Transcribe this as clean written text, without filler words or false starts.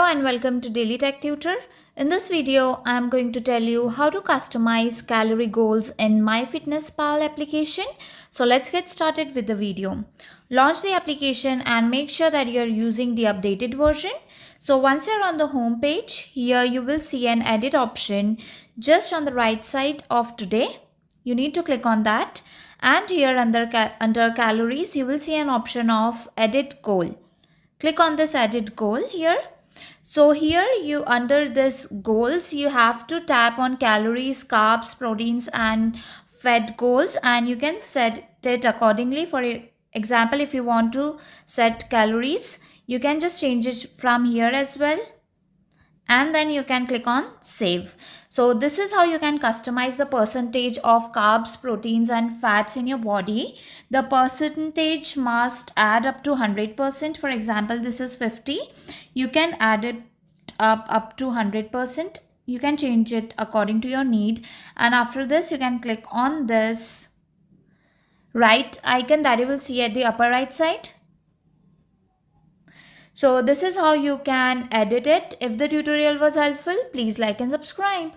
and welcome to Daily Tech Tutor. In this video, I am going to tell you how to customize calorie goals in MyFitnessPal application. So let's get started with the video. Launch the application and make sure that you are using the updated version. So once you're on the home page, here you will see an edit option just on the right side of today. You need to click on that, and here under calories, you will see an option of edit goal. Click on this edit goal here. So here you under this goals, you have to tap on calories, carbs, proteins and fat goals, and you can set it accordingly. For example, if you want to set calories, you can just change it from here as well, and then you can click on save. So this is how you can customize the percentage of carbs, proteins and fats in your body. The percentage must add up to 100%. For example, this is 50. You can add it up to 100%. You can change it according to your need, and after this you can click on this right icon that you will see at the upper right side. So this is how you can edit it. If the tutorial was helpful, please like and subscribe.